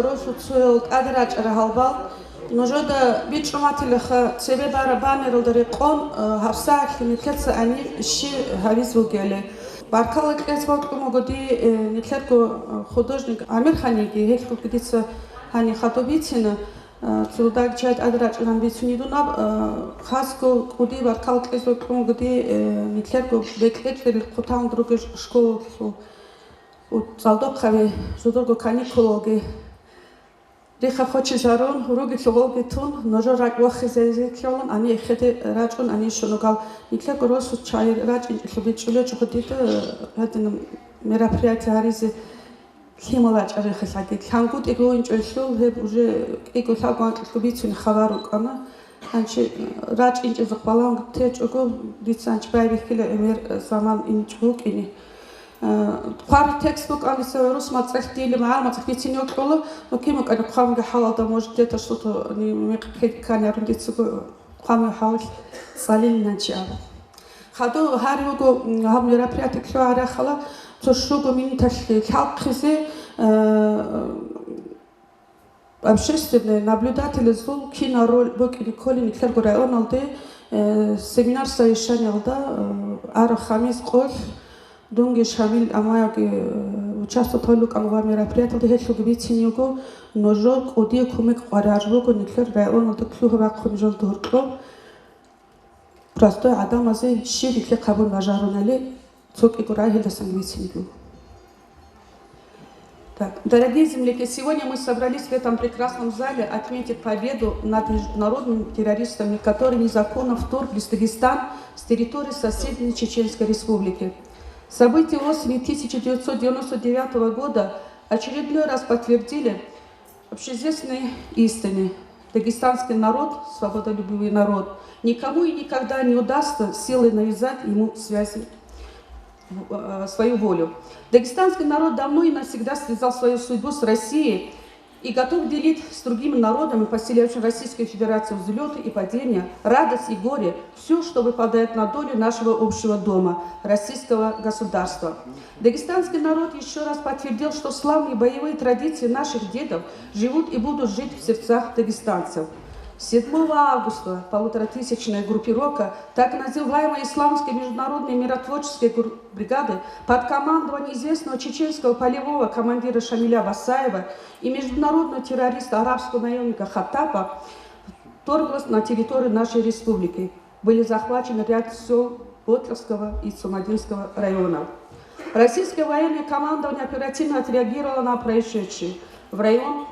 росуцуэл адрач рахалбал, но жода бичуматилха себе барабанерл дарекон хавсах никетса они щи хавизвугеле. Баркалык эсвокому годи никетко художник Амир Ханиги хельку кидица Хани Хатубицина цудак чат адрач рамбицунидуна хаско куди баркалык эсвокому годи никетко бекетер кутан друг школу залдокхаве жудорго каникулоги Реха хоче жарон, руги луголги тун, ножо рак вахи зезеклон, ани ехеде рачун, ани шунугал. Никля горосу чай рачин, луби чуле чухотите, это мероприятие аризе хималач арехасаги. Хангут иго инчошлу, хеб уже иго лагуан луби цун хаварук ана. Анчи рач инче захваланг теч ого дицанч байвихиле эмер заман инчбук ини. Пар текстбук алиса рус мацахтили маал мацахтинёк коло но кимок ана пхамга халада может где-то что-то не мекхет каня рундицу пхамга хал салил нача хаду хариуго хам мероприятие клара хала тошуго мини ташли халкизе общественные наблюдатели зул кинороль бок Николин Николай Районалды семинар совещания да ар хамис қол Дунги шамил амаяги участвовать только в мероприятии, где хетлуг бициньюго, но жок одия кумик аражбуго Николай Районалды клюхова кунжол дуркло. Простой адам азе ширикли кабун важарунали, цок и гурахи ласан бициньюго. Так, дорогие земляки, сегодня мы собрались в этом прекрасном зале отметить победу над международными террористами, которые незаконно вторглись в Дагестан с территории соседней Чеченской Республики. События осени 1999 года очередной раз подтвердили общеизвестные истины. Дагестанский народ, свободолюбивый народ, никому и никогда не удастся силой навязать ему свою волю. Дагестанский народ давно и навсегда связал свою судьбу с Россией и готов делить с другими народами, поселившими Российскую Федерацию, взлеты и падения, радость и горе, все, что выпадает на долю нашего общего дома, российского государства. Дагестанский народ еще раз подтвердил, что славные боевые традиции наших дедов живут и будут жить в сердцах дагестанцев. 7 августа полуторатысячная группировка, так называемой исламской международной миротворческой бригады под командованием известного чеченского полевого командира Шамиля Басаева и международного террориста арабского наемника Хаттапа вторглась на территорию нашей республики. Были захвачены ряд сел Ботловского и Цумадинского районов. Российское военное командование оперативно отреагировало на происшедшее. В район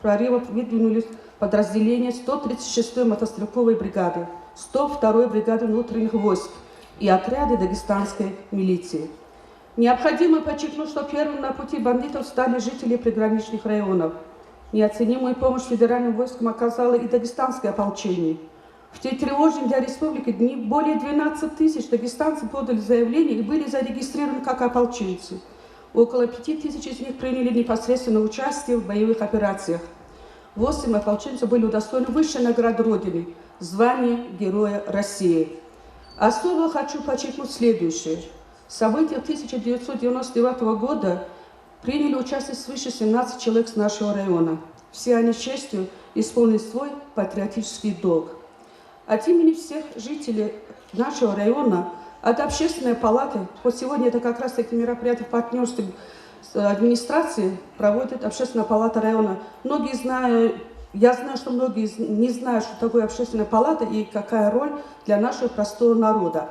прорывов выдвинулись подразделения 136-й мотострелковой бригады, 102-й бригады внутренних войск и отряды дагестанской милиции. Необходимо подчеркнуть, что первым на пути бандитов стали жители приграничных районов. Неоценимую помощь федеральным войскам оказало и дагестанское ополчение. В те тревожные для республики дни более 12 тысяч дагестанцев подали заявление и были зарегистрированы как ополченцы. Около 5 тысяч из них приняли непосредственное участие в боевых операциях. 8 ополченцев были удостоены высшей награды Родины – звания Героя России. Особо хочу подчеркнуть следующее. В событиях 1999 года приняли участие свыше 17 человек с нашего района. Все они с честью исполнили свой патриотический долг. От имени всех жителей нашего района, от общественной палаты, вот сегодня это как раз таки мероприятие в партнерстве с администрацией проводит общественная палата района. Многие знают, я знаю, что многие не знают, что такое общественная палата и какая роль для нашего простого народа.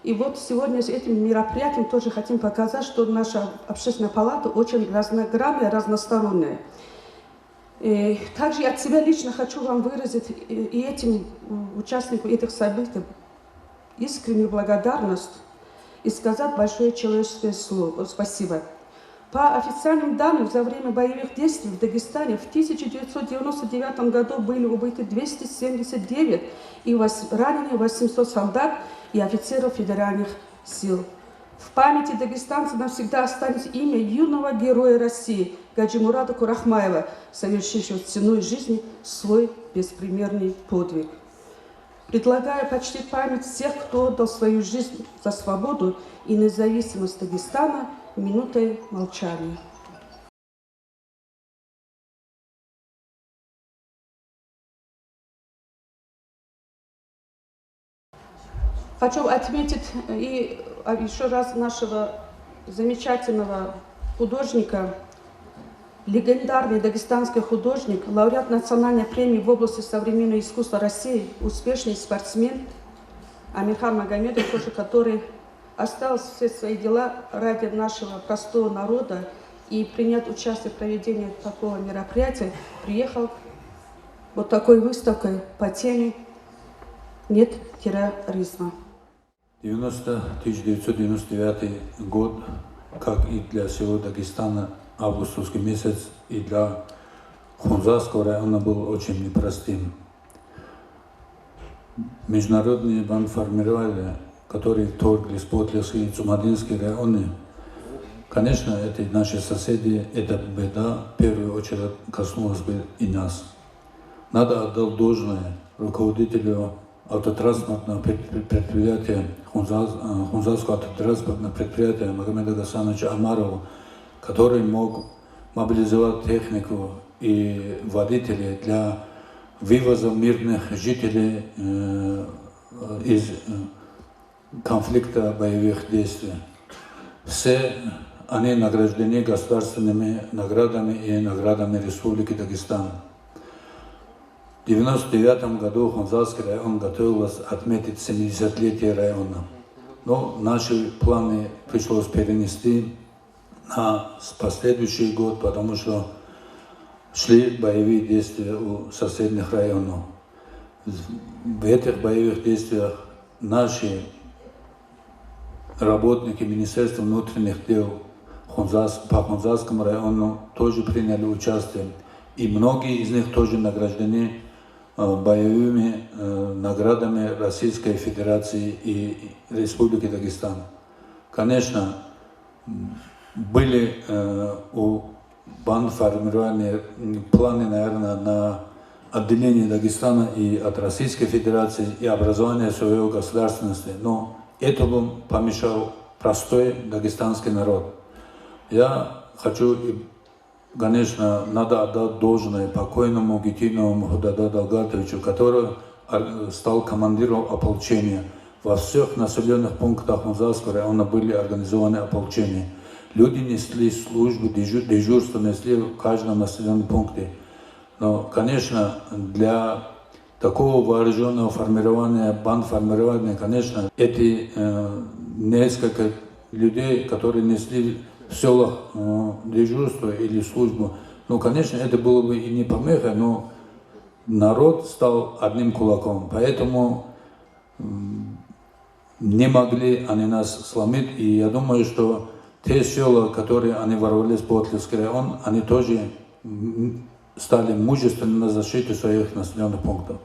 И вот сегодня с этим мероприятием тоже хотим показать, что наша общественная палата очень разногранная, разносторонняя. И также я от себя лично хочу вам выразить и этим участникам этих событий искреннюю благодарность и сказать большое человеческое слово. Спасибо. По официальным данным, за время боевых действий в Дагестане в 1999 году были убиты 279 и ранены 800 солдат и офицеров федеральных сил. В памяти дагестанцев навсегда останется имя юного героя России Гаджимурада Курахмаева, совершившего ценой жизни свой беспримерный подвиг. Предлагаю почтить память всех, кто отдал свою жизнь за свободу и независимость Дагестана минутой молчания. Хочу отметить и еще раз нашего замечательного художника, легендарный дагестанский художник, лауреат национальной премии в области современного искусства России, успешный спортсмен Амирхан Магомедов, тоже, который оставил все свои дела ради нашего простого народа и принять участие в проведении такого мероприятия, приехал вот такой выставкой по теме «Нет терроризма». 1999 год, как и для всего Дагестана, августовский месяц, и для Хунзарского района был очень непростым. Международные бандформирования, которые вторглись в Потлевские и Цумадинские районы, конечно, это наши соседи, эта беда в первую очередь коснулась бы и нас. Надо отдать должное руководителю автотранспортного предприятия, Хунзарского автотранспортного предприятия Магомеда Гасановича Амарову, который мог мобилизовать технику и водителей для вывоза мирных жителей из конфликта боевых действий. Все они награждены государственными наградами и наградами Республики Дагестан. В 1999 году Хунзарский район готовился отметить 70-летие района. Но наши планы пришлось перенести на последующий год, потому что шли боевые действия у соседних районов. В этих боевых действиях наши работники Министерства внутренних дел по Хунзарскому району тоже приняли участие. И многие из них тоже награждены боевыми наградами Российской Федерации и Республики Дагестан. Конечно, были у бандформирования планы, наверное, на отделение Дагестана и от Российской Федерации и образование своей государственности, но этому помешал простой дагестанский народ. Я хочу, конечно, надо отдать должное покойному Гитинову Мухдаду Далгатовичу, который стал командиром ополчения. Во всех населенных пунктах Хунзарского района были организованы ополчения. Люди несли службу, дежурство несли в каждом населенном пункте. Но, конечно, для такого вооруженного формирования, бандформирования, конечно, эти несколько людей, которые несли в селах дежурство или службу, ну, конечно, это было бы и не помеха, но народ стал одним кулаком. Поэтому не могли они нас сломить. И я думаю, что те села, которые они ворвались в Потлевский район, они тоже стали мужественны на защиту своих населенных пунктов.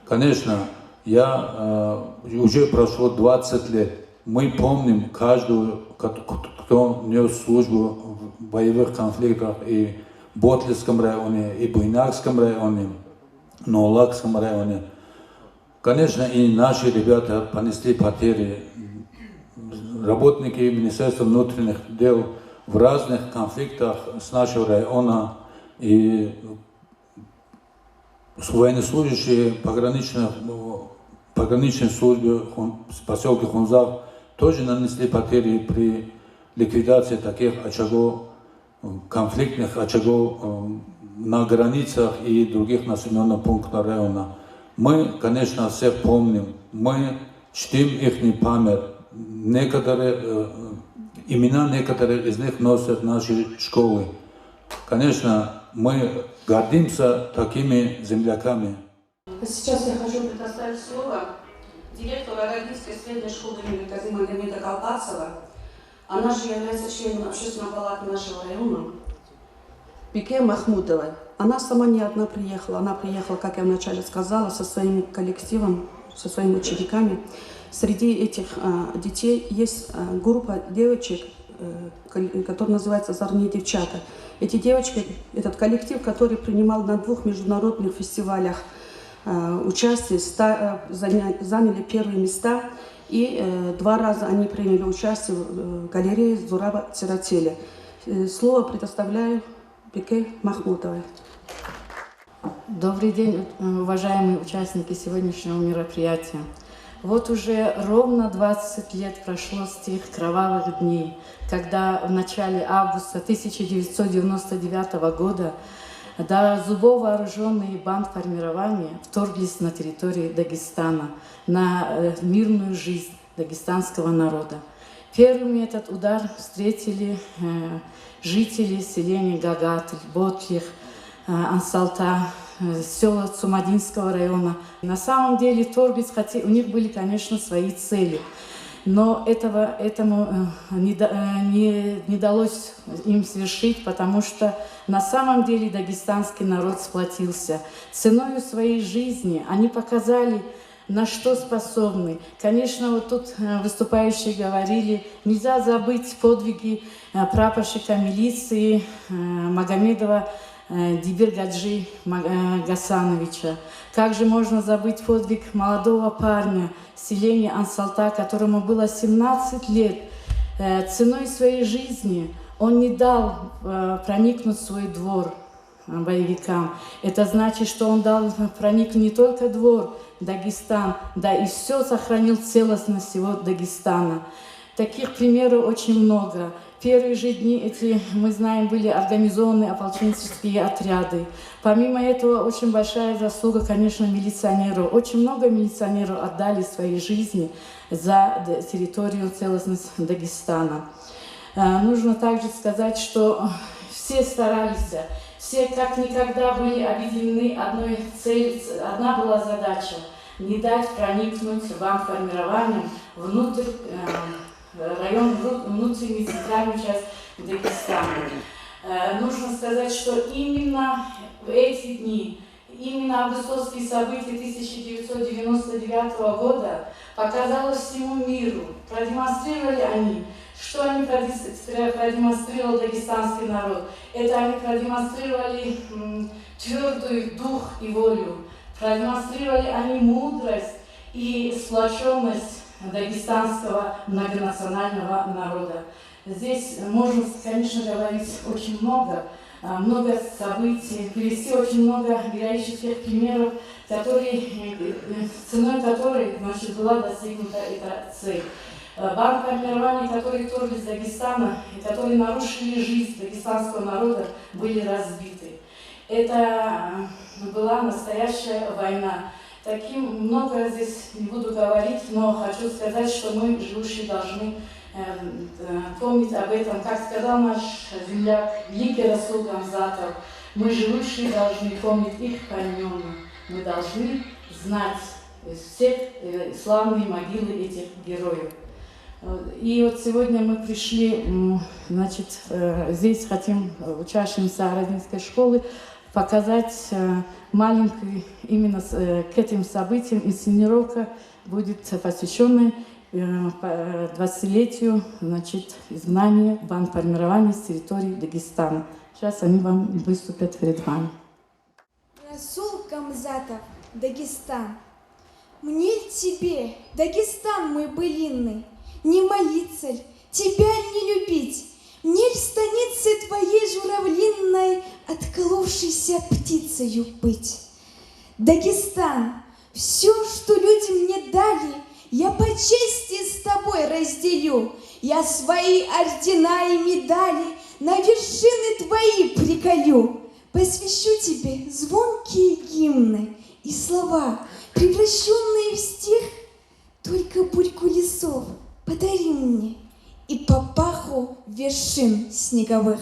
Конечно, уже прошло 20 лет. Мы помним каждого, кто нес службу в боевых конфликтах и в Ботлевском районе, и в Буйнакском районе, Ноулакском районе. Конечно, и наши ребята понесли потери. Работники Министерства внутренних дел в разных конфликтах с нашего района и военнослужащие пограничной службы в поселке Хунзар тоже нанесли потери при ликвидации таких очагов, конфликтных очагов на границах и других населенных пунктах района. Мы, конечно, всех помним, мы чтим их память. Имена некоторых из них носят наши школы. Конечно, мы гордимся такими земляками. Сейчас я хочу предоставить слово директору Арагийской средней школы имени Казима Магомеда Колбасова. Она же является членом общественной палаты нашего района. Пике Махмудовой. Она сама не одна приехала. Она приехала, как я вначале сказала, со своим коллективом, со своими учениками. Среди этих детей есть группа девочек, которая называется «Озорные девчата». Эти девочки, этот коллектив, который принимал на 2 международных фестивалях участие, заняли первые места. И 2 раза они приняли участие в галерее Зураба Циротели. Слово предоставляю Пике Махмудовой. Добрый день, уважаемые участники сегодняшнего мероприятия. Вот уже ровно 20 лет прошло с тех кровавых дней, когда в начале августа 1999 года до зубов вооруженные бандформирования вторглись на территорию Дагестана, на мирную жизнь дагестанского народа. Первыми этот удар встретили жители селений Гагатль, Ботлих, Ансалта, села Цумадинского района. На самом деле торгать хотели, у них были, конечно, свои цели, но этому не удалось им совершить, потому что на самом деле дагестанский народ сплотился. Ценой своей жизни они показали, на что способны. Конечно, вот тут выступающие говорили, нельзя забыть подвиги прапорщика милиции Магомедова Дибиргаджи Гасановича. Как же можно забыть подвиг молодого парня селения Ансалта, которому было 17 лет. Ценой своей жизни он не дал проникнуть в свой двор боевикам. Это значит, что он дал проникнуть не только двор, Дагестан, да и все сохранил целостность всего Дагестана. Таких примеров очень много. Первые же дни эти, мы знаем, были организованы ополченческие отряды. Помимо этого, очень большая заслуга, конечно, милиционеров. Очень много милиционеров отдали свои жизни за территорию целостности Дагестана. Нужно также сказать, что все старались, все как никогда были объединены одной целью. Одна была задача – не дать проникнуть бандформированиям внутрь район, внутренней центральную часть Дагестана. Нужно сказать, что именно в эти дни, именно августовские события 1999 года показало всему миру, продемонстрировали они, что они продемонстрировал дагестанский народ. Это они продемонстрировали твердый дух и волю, продемонстрировали они мудрость и сплоченность дагестанского многонационального народа. Здесь можно, конечно, говорить очень много событий, привести очень много героических примеров, ценой которых, значит, была достигнута эта цель. Бандформирования, которые вторглись из Дагестана и которые нарушили жизнь дагестанского народа, были разбиты. Это была настоящая война. Таким много здесь не буду говорить, но хочу сказать, что мы, живущие, должны помнить об этом. Как сказал наш земляк, великий Расул Гамзатов, мы, живущие, должны помнить их поименно. Мы должны знать все славные могилы этих героев. И вот сегодня мы пришли, значит, здесь хотим учащимся Родинской школы показать маленькую именно к этим событиям. Инсценировка будет посвященная 20-летию, значит, изгнания бандформирования с территории Дагестана. Сейчас они вам выступят перед вами. Расул Гамзатов, Дагестан. Мне тебе, Дагестан мой былинный, не молиться, тебя не любить. Мне в станице твоей журавлинной отколовшейся птицею быть. Дагестан, все, что люди мне дали, я по чести с тобой разделю. Я свои ордена и медали на вершины твои приколю. Посвящу тебе звонкие гимны и слова, превращенные в стих. Только бурьку лесов подари мне и папаху вершин снеговых.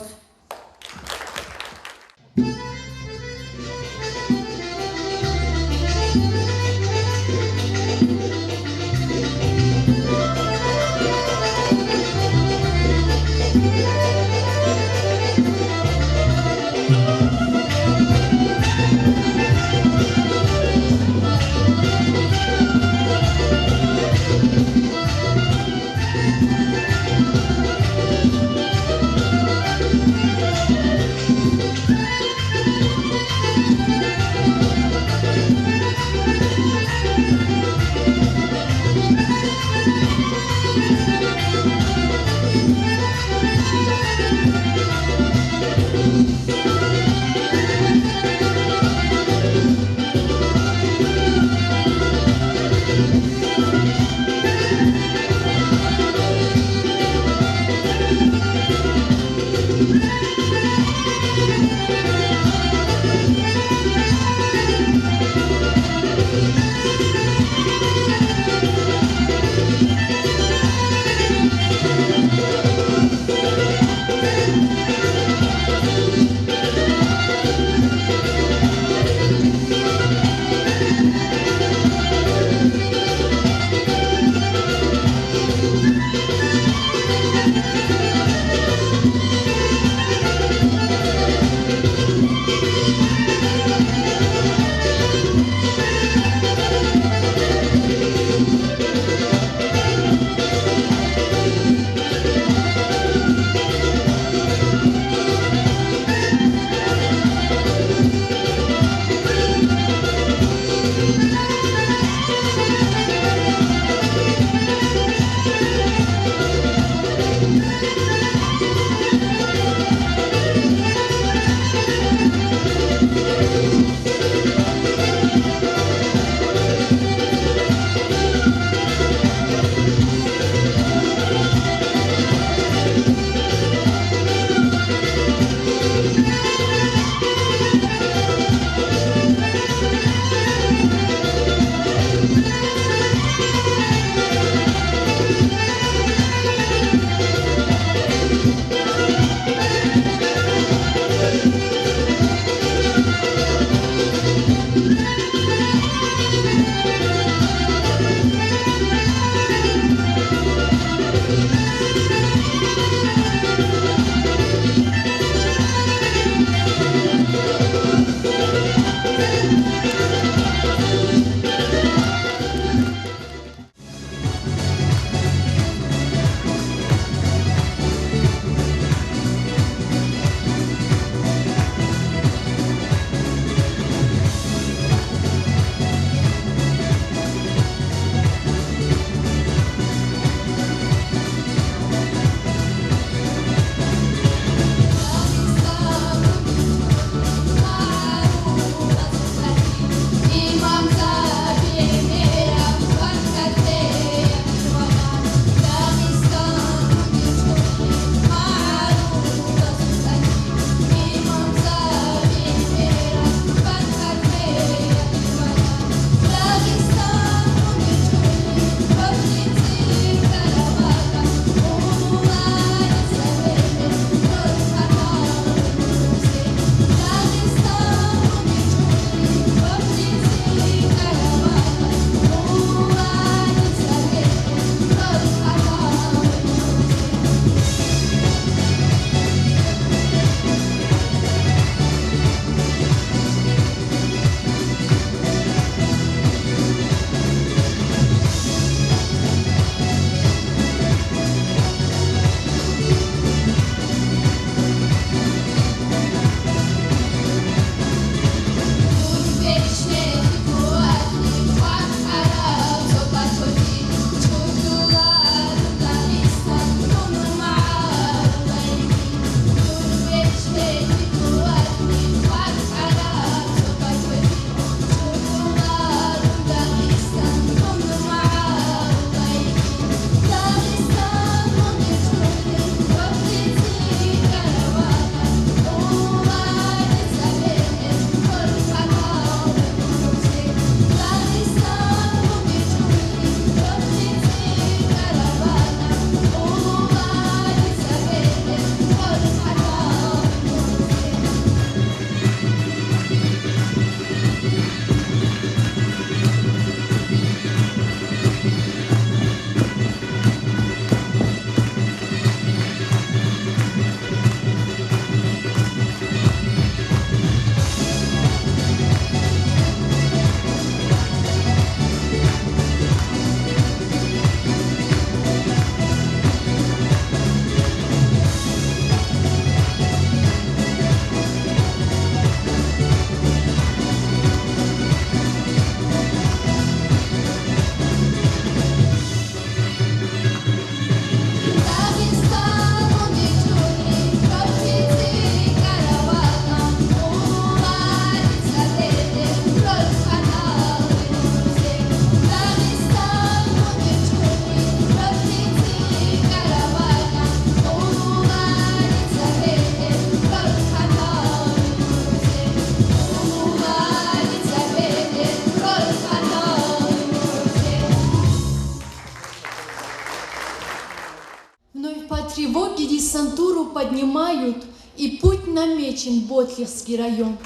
тревоги десантуру поднимают, и путь намечен в Ботлихский район.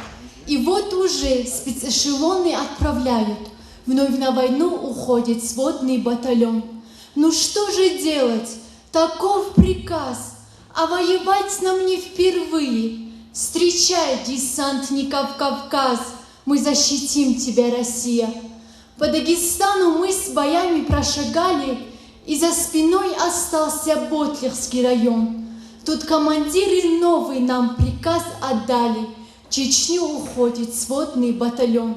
И вот уже спецэшелоны отправляют, вновь на войну уходит сводный батальон. Ну что же делать? Таков приказ, а воевать нам не впервые. Встречай, десантников Кавказ, мы защитим тебя, Россия. По Дагестану мы с боями прошагали, и за спиной остался Ботлихский район. Тут командиры новый нам приказ отдали, в Чечню уходит сводный батальон.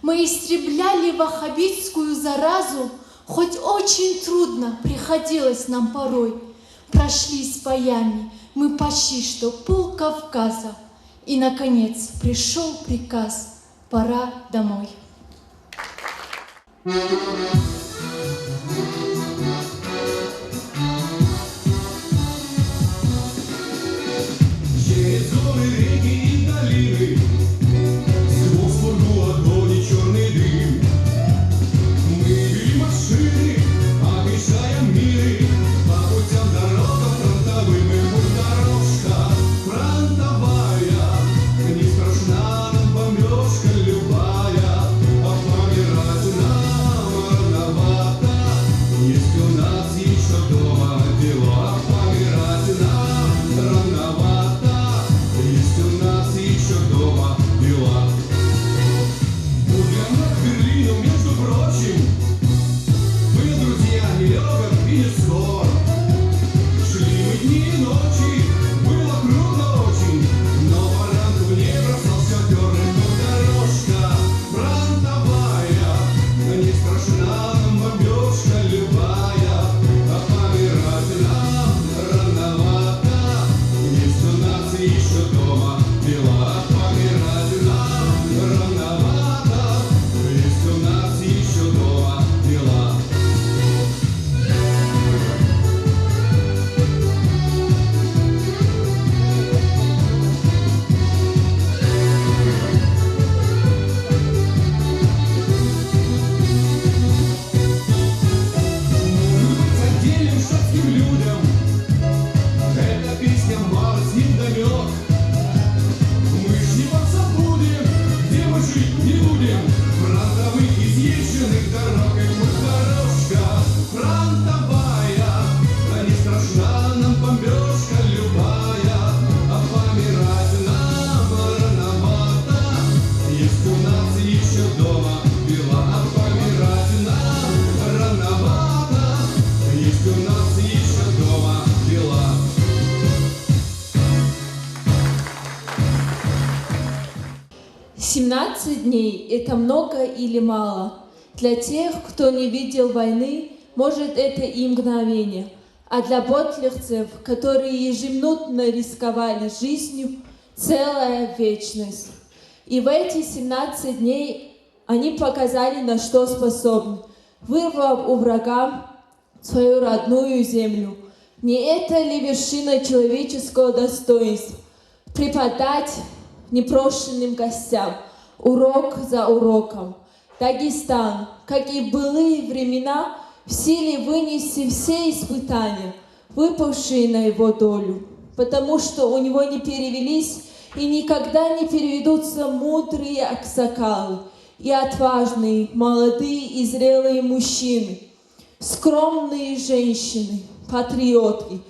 Мы истребляли ваххабитскую заразу, хоть очень трудно приходилось нам порой. Прошли с боями мы почти что пол Кавказа, и, наконец, пришел приказ: пора домой. Через горы, реки и долины сквозь смогу огонь и черный дым. Мы вели машины, обещая миры, по путям дорогам фронтовым, и путь дорожка фронтовая. Не страшна нам бомбежка любая, а помирать нам рановая. не будем фронтовых изъезженных дорог, как мы дорожка фронтовая, да не страшна нам бомбежка любая, а помирать нам рановато, есть у нас еще дома дела, а помирать нам рановато, есть у нас еще дома дела. 17 дней – это много или мало? Для тех, кто не видел войны, может, это и мгновение. А для ботлихцев, которые ежеминутно рисковали жизнью, целая вечность. И в эти 17 дней они показали, на что способны, вырвав у врага свою родную землю. Не это ли вершина человеческого достоинства? Преподать непрошенным гостям урок за уроком. Дагестан, как и в былые времена, в силе вынести все испытания, выпавшие на его долю, потому что у него не перевелись и никогда не переведутся мудрые аксакалы и отважные, молодые и зрелые мужчины, скромные женщины, патриотки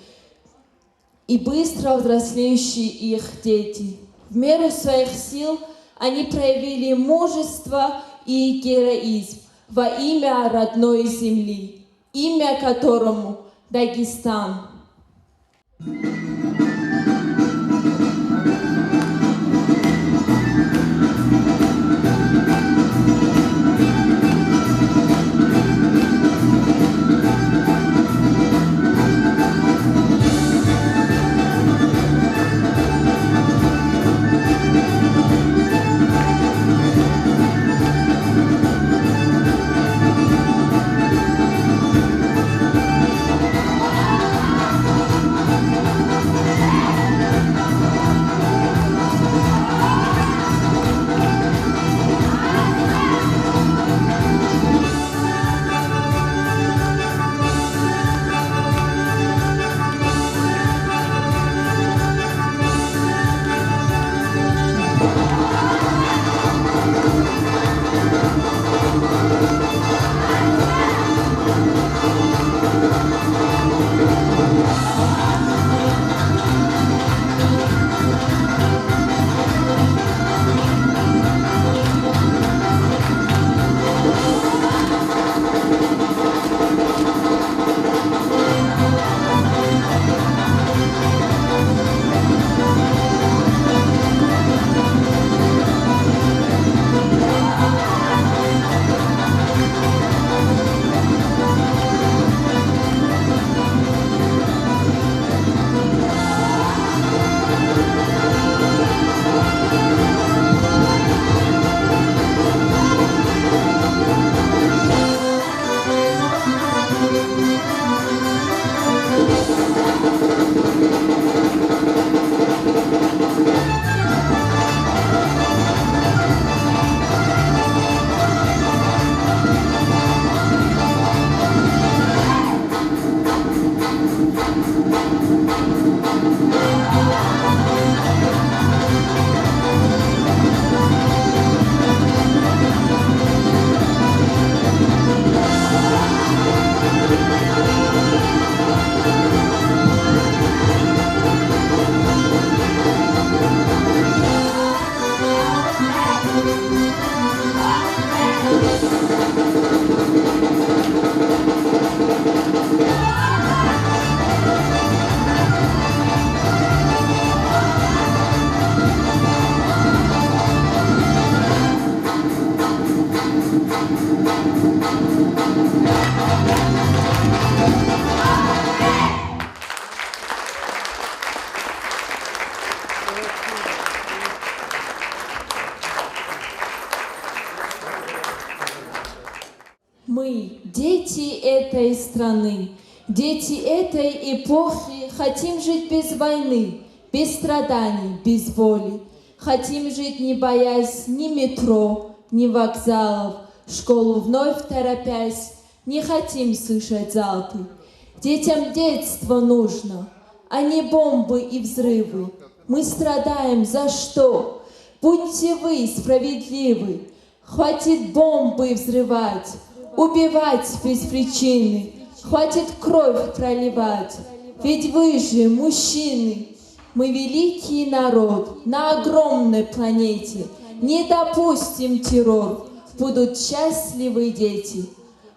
и быстро взрослеющие их дети. В меру своих сил они проявили мужество и героизм во имя родной земли, имя которому Дагестан. Мы, дети этой страны, дети этой эпохи, хотим жить без войны, без страданий, без воли. Хотим жить, не боясь ни метро, ни вокзалов, в школу вновь торопясь. Не хотим слышать залпы. Детям детство нужно, а не бомбы и взрывы. Мы страдаем за что? Будьте вы справедливы. Хватит бомбы взрывать, убивать без причины. Хватит кровь проливать, ведь вы же мужчины. Мы великий народ на огромной планете. Не допустим террор, будут счастливы дети.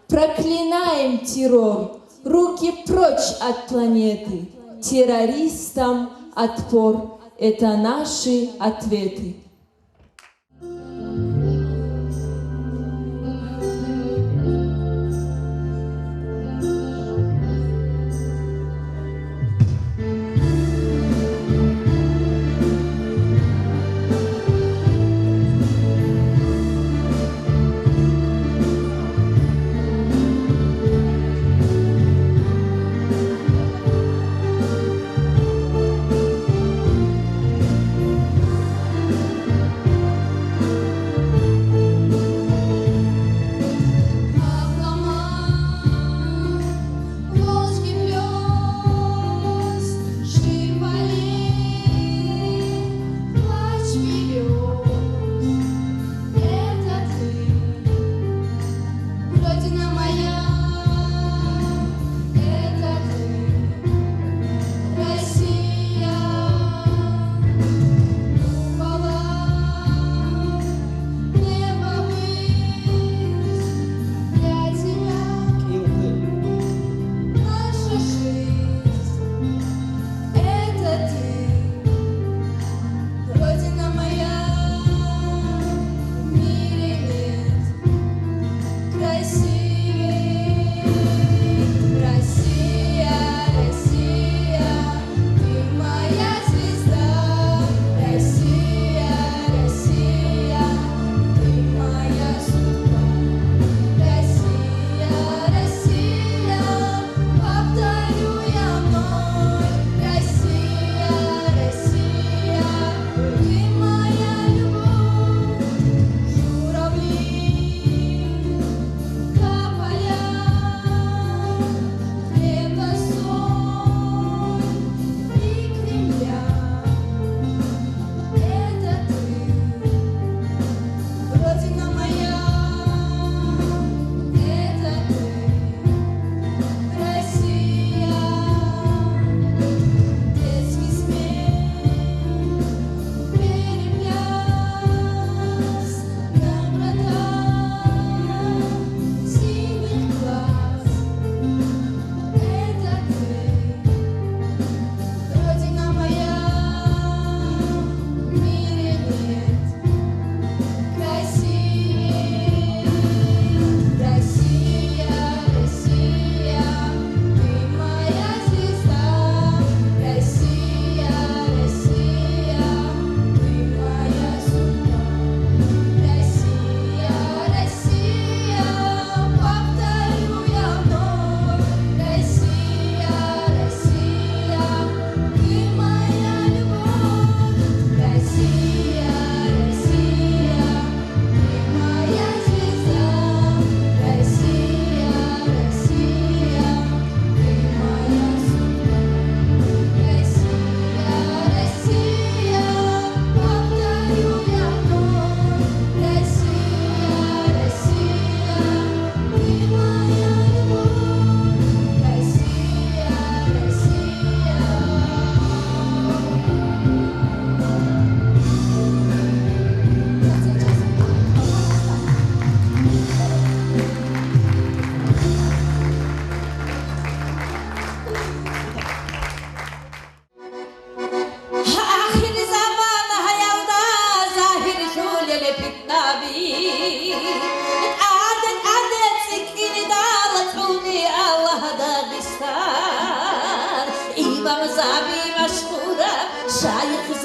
Проклинаем террор, руки прочь от планеты. Террористам отпор, это наши ответы.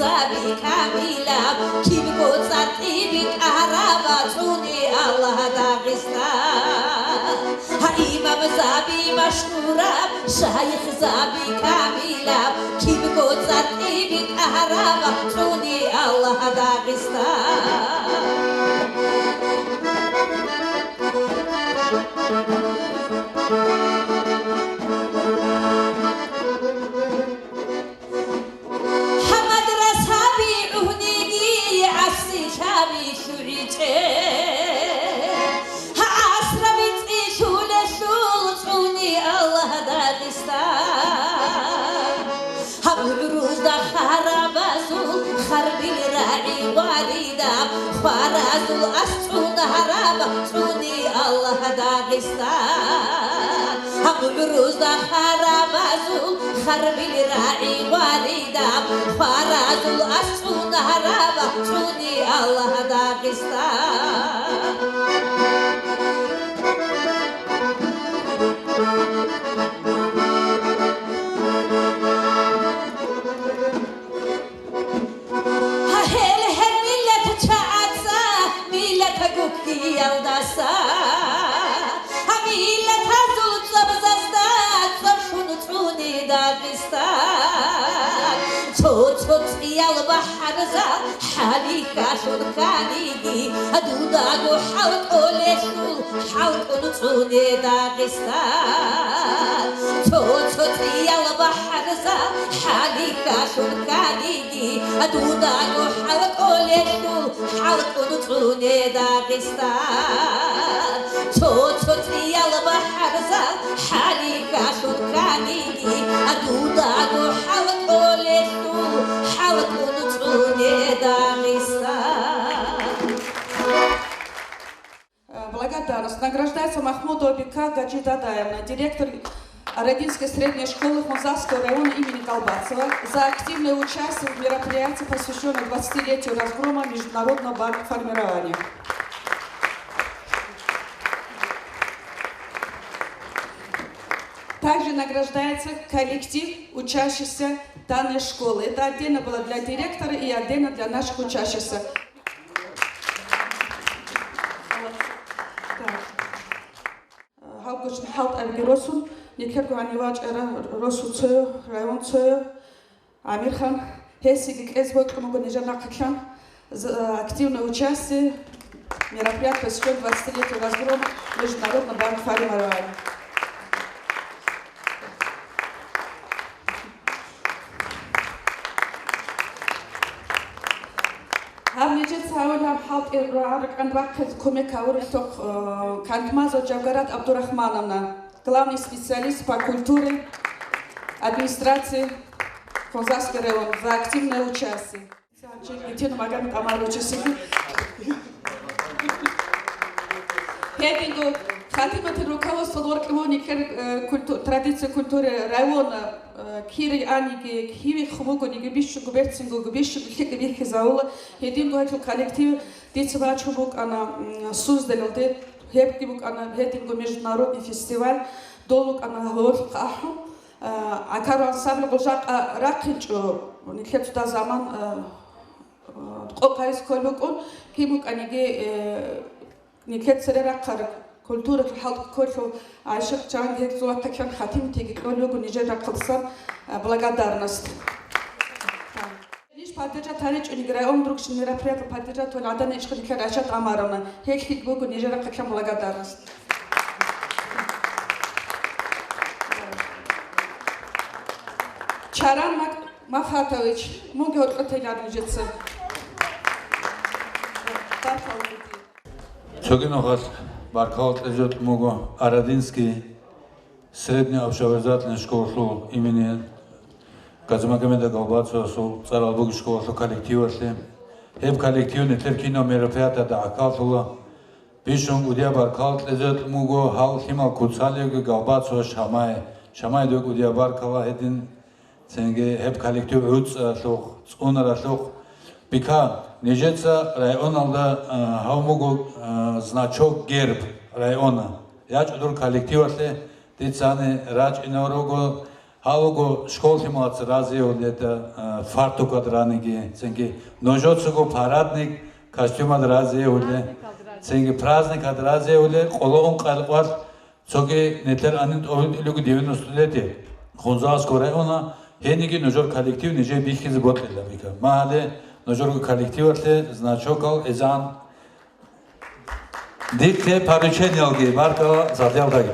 zabi kamila kim gotsati bit araba tuni Allah Dagestan ha imam zabi mashkura shaykh zabi kamila kim gotsati bit araba tuni Allah Dagestan شابي شعيته цунарава цуни Аллах Дагестан Амбрузда харамазул харбили раи валидам Харазул асцунарава цуни Аллах Дагестан Yaldasa, Hamila Tazul Zabzastan, Zabshunutuni Dagestan, Totot Yalbaharza, Halika Shurkanigi, Adudago Haut Oleshul, Haut Unutuni Dagestan, Totot Yalbaharza, Halika Shurkanigi, Adudago Haut Oleshul, Haut Unutuni Dagestan, Totot Yalbaharza, Halika Shurkanigi, Adudago Haut Oleshul, Haut Unutuni Dagestan. Благодарность. Награждается Махмудова Бека Гаджи Дадаевна, директор Арагинской средней школы Хунзасского района имени Колбасова, за активное участие в мероприятии, посвященном 20-летию разгрома Международного банка формирования. Также награждается коллектив учащихся данной школы. Это отдельно было для директора и отдельно для наших учащихся. Halkuşun halt evgerosun, nikher guanivac era rosucu, rayoncu, Амирхан, Хесигик Эсбок, Муганижана Катлан, активное участие в мероприятии, посвященном 20-летию разгрома Международного банка формирования. Халт Кантмазо Джавгарат Абдурахмановна, главный специалист по культуре, администрации Хунзасский район, за активное участие. Хедингу Хатимати руководство традиции культуры района Кири Аниги, Киви Хумугу, Нигибишу, Губерцингу, Губишу, Хикавихи Заула, Хедингу коллектив Дицевачумук, она создал Хепкибук, она Хедингу международный фестиваль, Долук, она говорит Аху, Акару ансамбль Гулжак Ракинчу, Никет туда заман Окайс Колюк, он Кимук Аниги Никет Сереракар. Культура халк кольфу Айшек Чангек Зулатакян Хатим Теги Колюгу Нижера Калсан благодарность. Лишь поддержать Талич Униграй, он вдруг мероприятие поддержать Адана Ишхадика Рашат Амаровна. Хекхик Богу Нижера Калсан благодарность. Чаран Махатович, Мугер Отеляджица. Чогинохас Баркалт идет Муго Арадинский средняя общеобразовательная школа имени Казимагомеда Галбацова Царалбуги школа коллектива Хеб коллективный теркино мероприятия да Акалтула Бишун Удия Баркалт идет Муго Хал Химал Куцалига Галбацова Шамай дог Удия Баркала Хедин Ценге Хеб коллектив Уц Цунара Бика Нижеца районалда Хаумугу значок герб района. Я чудор коллективатле Дицаны Рач Инорого Халугу школти молодцы разъел это фартук драниги Ценге ножоцугу парадник костюм разъел Ценге праздник разъел Колон Калват Цоге нетер анит овилугу 90 лете Хунзасского района Хениги ножор коллектив ниже бихиз ботлела бика. Махале Ножоргу коллективатле значокал Эзан Дикте поручение алги Баркова Задел Даги.